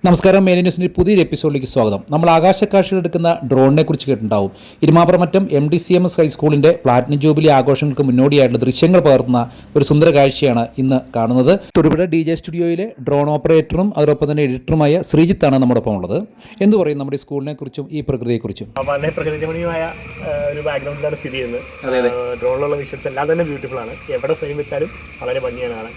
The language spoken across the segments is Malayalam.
നമസ്കാരം, മെയിൻ ന്യൂസിൻ്റെ പുതിയൊരു എപ്പിസോഡിലേക്ക് സ്വാഗതം. നമ്മൾ ആകാശക്കാഴ്ചകൾ എടുക്കുന്ന ഡ്രോണിനെ കുറിച്ച് കേട്ടിട്ടുണ്ടാവും. ഇരുമാപ്രമറ്റം MDCMS ഹൈസ്കൂളിൻ്റെ പ്ലാറ്റിനം ജൂബിലി ആഘോഷങ്ങൾക്ക് മുന്നോടിയായിട്ടുള്ള ദൃശ്യങ്ങൾ പകർത്തുന്ന ഒരു സുന്ദര കാഴ്ചയാണ് ഇന്ന് കാണുന്നത്. തൊടുപുഴ DJ സ്റ്റുഡിയോയിലെ ഡ്രോൺ ഓപ്പറേറ്ററും അതോടൊപ്പം തന്നെ എഡിറ്ററുമായ ശ്രീജിത്താണ് നമ്മോടൊപ്പം ഉള്ളത്. എന്ത് പറയും നമ്മുടെ സ്കൂളിനെ കുറിച്ചും ഈ പ്രകൃതിയെക്കുറിച്ചും? വളരെ പ്രകൃതിരമണീയമായ ഒരു ബാക്ക്ഗ്രൗണ്ടിലാണ് സ്ഥിതി ചെയ്യുന്നത്. ഡ്രോണിലുള്ള വിഷ്വൽസ് എല്ലാം തന്നെ ബ്യൂട്ടിഫുൾ ആണ്. എവിടെ ഫ്രെയിം വെച്ചാലും വളരെ ഭംഗിയാണ്.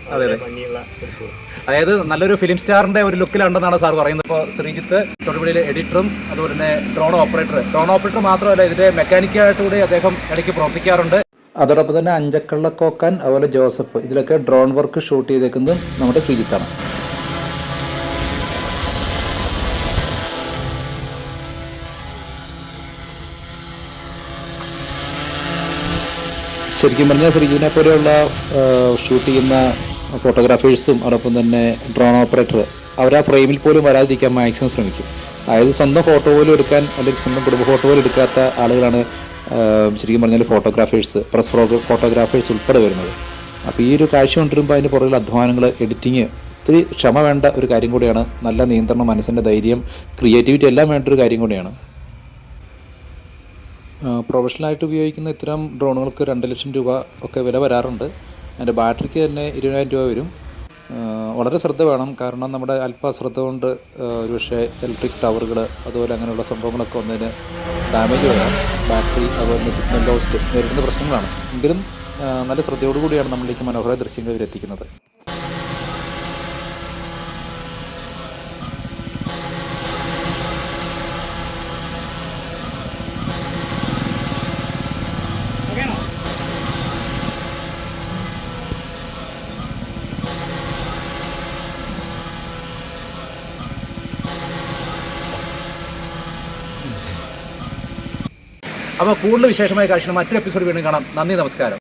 ഭംഗിയുള്ള ഒരു സ്കൂൾ, അതായത് നല്ലൊരു ഫിലിം സ്റ്റാറിന്റെ ഒരു ലുക്കിലുണ്ടെന്നാണ് സാർ പറയുന്നത്. ഇപ്പോൾ ശ്രീജിത്ത് തൊടുപുഴയിലെ എഡിറ്ററും അതുപോലെ തന്നെ ഡ്രോൺ ഓപ്പറേറ്റർ മാത്രമല്ല, ഇതിന്റെ മെക്കാനിക്കായിട്ടുകൂടി അദ്ദേഹം ഇടയ്ക്ക് പ്രവർത്തിക്കാറുണ്ട്. അതോടൊപ്പം തന്നെ അഞ്ചക്കള്ളക്കോക്കാൻ, അതുപോലെ ജോസഫ്, ഇതിലൊക്കെ ഡ്രോൺ വർക്ക് ഷൂട്ട് ചെയ്തേക്കുന്നത് നമ്മുടെ ശ്രീജിത്താണ്. ശരിക്കും പറഞ്ഞാൽ ശ്രീജിത്തിനെ പോലെയുള്ള ഷൂട്ട് ചെയ്യുന്ന ഫോട്ടോഗ്രാഫേഴ്സും അതോടൊപ്പം തന്നെ ഡ്രോൺ ഓപ്പറേറ്റർ അവരാ ഫ്രെയിമിൽ പോലും വരാതിരിക്കാൻ മാക്സിമം ശ്രമിക്കും. അതായത് സ്വന്തം ഫോട്ടോ പോലും എടുക്കാൻ അല്ലെങ്കിൽ സ്വന്തം കുടുംബ ഫോട്ടോ പോലും എടുക്കാത്ത ആളുകളാണ് ശരിക്കും പറഞ്ഞാൽ ഫോട്ടോഗ്രാഫേഴ്സ്, പ്രസ് ഫോട്ടോഗ്രാഫേഴ്സ് ഉൾപ്പെടെ വരുന്നത്. അപ്പോൾ ഈ ഒരു കാഴ്ച കൊണ്ടിരുമ്പോൾ അതിന് പുറകിൽ അധ്വാനങ്ങൾ, എഡിറ്റിങ്, ഇത്തിരി ക്ഷമ വേണ്ട ഒരു കാര്യം കൂടിയാണ്. നല്ല നിയന്ത്രണം, മനസ്സിൻ്റെ ധൈര്യം, ക്രിയേറ്റിവിറ്റി എല്ലാം വേണ്ട ഒരു കാര്യം കൂടിയാണ്. പ്രൊഫഷണലായിട്ട് ഉപയോഗിക്കുന്ന ഇത്തരം ഡ്രോണുകൾക്ക് 2 ലക്ഷം രൂപ ഒക്കെ വില വരാറുണ്ട്. അതിൻ്റെ ബാറ്ററിക്ക് തന്നെ 20,000 രൂപ വരും. വളരെ ശ്രദ്ധ വേണം, കാരണം നമ്മുടെ അല്പശ്രദ്ധ കൊണ്ട് ഒരുപക്ഷെ ഇലക്ട്രിക് ടവറുകൾ അതുപോലെ അങ്ങനെയുള്ള സംഭവങ്ങളൊക്കെ ഒന്നതിന് ഡാമേജ് വരാം. ബാറ്ററി അതുപോലെ സിഗ്നൽ ലോസ്റ്റ് നേരിടുന്ന പ്രശ്നങ്ങളാണ്. എങ്കിലും നല്ല ശ്രദ്ധയോടുകൂടിയാണ് നമ്മളിലേക്ക് മനോഹര ദൃശ്യങ്ങൾ ഇവരെത്തിക്കുന്നത്. അപ്പോൾ കൂടുതൽ വിശേഷമായ കാഴ്ച മറ്റൊരു എപ്പിസോഡ് വീണ്ടും കാണാം. നന്ദി, നമസ്കാരം.